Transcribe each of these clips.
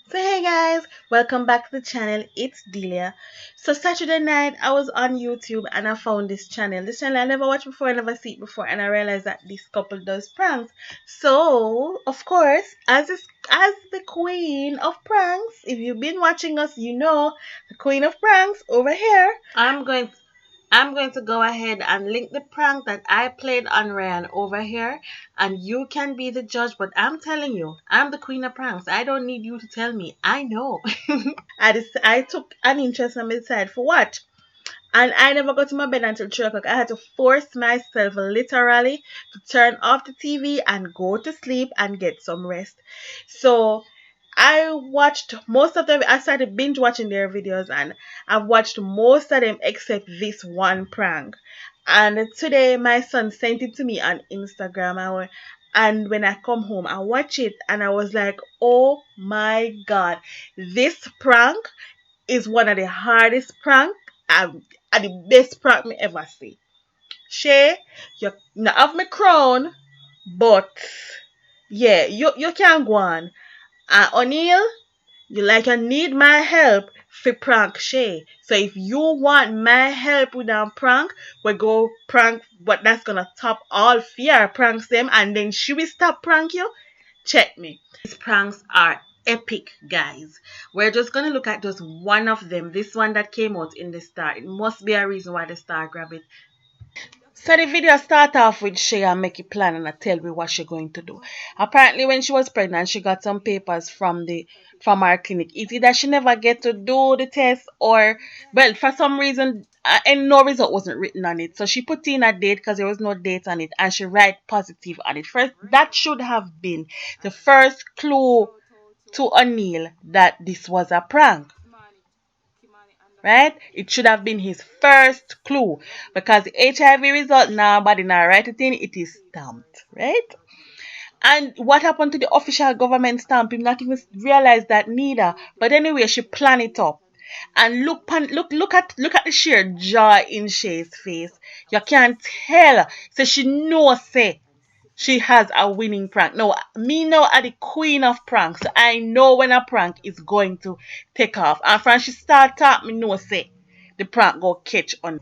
So hey guys, welcome back to the channel. It's Delia. So Saturday night I was on YouTube and I found this channel. This channel I never watched before, I never see it before, and I realized that this couple does pranks. So of course, as the queen of pranks, if you've been watching us, you know the queen of pranks over here. I'm going to go ahead and link the prank that I played on Ryan over here, and you can be the judge. But I'm telling you, I'm the queen of pranks. I don't need you to tell me. I know. I took an interest and decided for what? And I never got to my bed until 3 o'clock. I had to force myself literally to turn off the TV and go to sleep and get some rest. So I watched most of them. I started binge watching their videos and I've watched most of them except this one prank. And today my son sent it to me on Instagram. And when I come home, I watch it and I was like, oh my God, this prank is one of the hardest prank and the best prank me ever see. Shay, you not have me crown, but yeah, you can go on. O'Neill, you need my help for prank Shay. So if you want my help with a prank, we go prank but that's gonna top all fear pranks them and then she will stop prank you. Check me. These pranks are epic, guys. We're just gonna look at just one of them. This one that came out in the star. It must be a reason why the star grabbed it. So the video start off with Shay and make a plan and I tell me what she going to do. Apparently when she was pregnant, she got some papers from our clinic. It's either she never get to do the test or, well, for some reason, and no result wasn't written on it. So she put in a date because there was no date on it and she write positive on it. First, that should have been the first clue to O'Neill that this was a prank. Right? It should have been his first clue because the HIV result now, but in our write it in, it is stamped, right? And what happened to the official government stamp? Him not even realize that neither. But anyway, she plan it up. And look at the sheer joy in Shay's face. You can't tell. So she knows say she has a winning prank. No, me now are the queen of pranks. So I know when a prank is going to take off. And from she start talk, me know say the prank go catch on.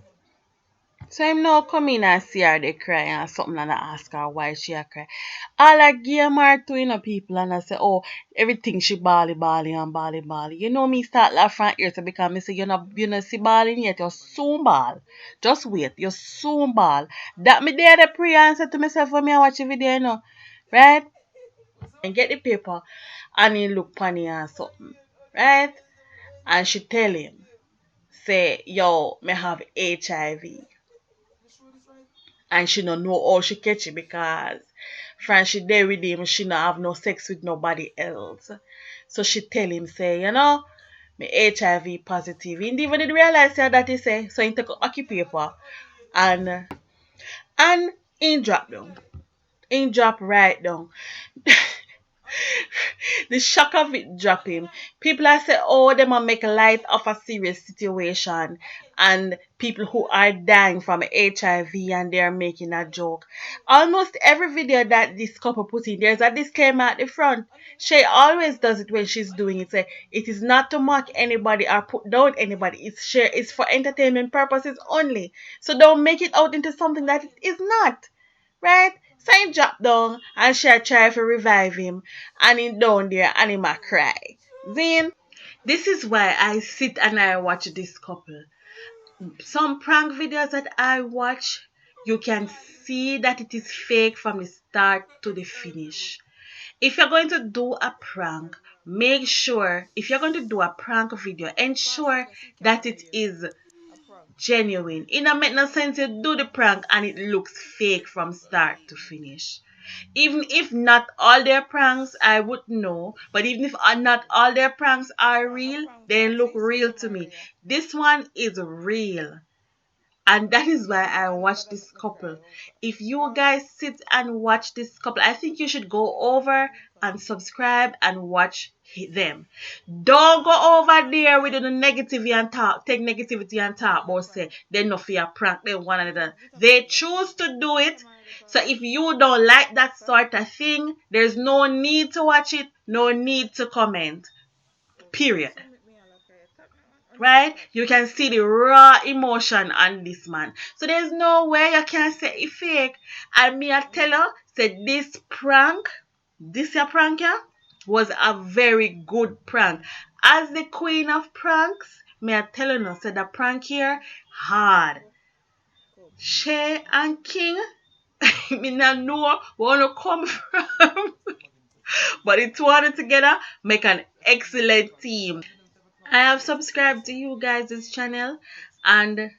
So him now come in and see her they cry and something and I ask her why she a cry. All I give her to people and I say, oh, everything she bally and bally. You know me start laugh from ear to because me say you know see balling yet, you soon ball. Just wait, you soon ball. That me there the pray and say to myself when me I watch the video, you know. Right? And get the paper and he look funny and something. Right? And she tell him, say, yo, me have HIV. And she don't know how she catch it because from she there with him, she not have no sex with nobody else. So she tell him, say, you know, me HIV positive. He didn't even realize that he say, so he take a hockey paper and and he drop down. He drop right down. The shock of it dropping. People are say, oh, they might make light of a serious situation and people who are dying from HIV and they're making a joke. Almost every video that this couple put in, there's a disclaimer at the front. She always does it when she's doing it. Say, it is not to mock anybody or put down anybody. It's for entertainment purposes only. So don't make it out into something that it is not. Right? So he drop down and she try to revive him and he down there and he might cry. Then this is why I sit and I watch this couple. Some prank videos that I watch, you can see that it is fake from the start to the finish. If you're going to do a prank, make sure if you're going to do a prank video, ensure that it is genuine. It don't make no sense you do the prank and it looks fake from start to finish. Even if not all their pranks, I would know. But even if not all their pranks are real, they look real to me. This one is real. And that is why I watch this couple. If you guys sit and watch this couple, I think you should go over and subscribe and watch them. Don't go over there with the negativity and talk, take negativity and talk about say they no fear prank them one another. They choose to do it. So if you don't like that sort of thing, there's no need to watch it, no need to comment. Period. Right? You can see the raw emotion on this man. So there's no way you can say it fake. And me I tell you, say this your prank yeah, was a very good prank. As the queen of pranks, me I tell you now, say the prank here hard. Shay and King, me not know where to come from. But the two of them together make an excellent team. I have subscribed to you guys' channel and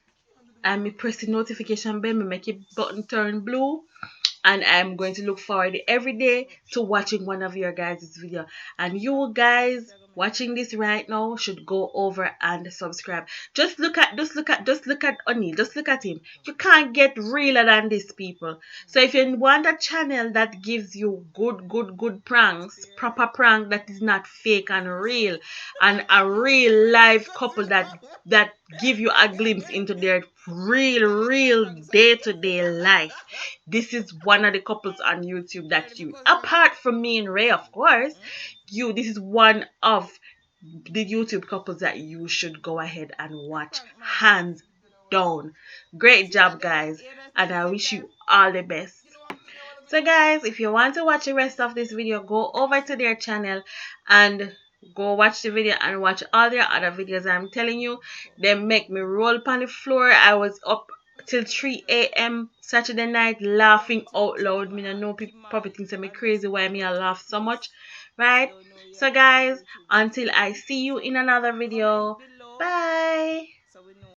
I'm pressing notification bell, me make it button turn blue and I'm going to look forward every day to watching one of your guys' video. And you guys watching this right now should go over and subscribe. Just look at Oni. Just look at him. You can't get realer than this, people. So if you want a channel that gives you good pranks, proper prank that is not fake and real, and a real live couple that give you a glimpse into their real day-to-day life, this is one of the couples on YouTube that you, apart from me and Ray, of course, this is one of the YouTube couples that you should go ahead and watch, hands down. Great job, guys, and I wish you all the best. So guys, if you want to watch the rest of this video, go over to their channel and go watch the video and watch all their other videos. I'm telling you, they make me roll upon the floor. I was up till 3 a.m. Saturday night laughing out loud. Me no know people probably think me crazy why me I laugh so much. Right? So guys, until I see you in another video. Bye.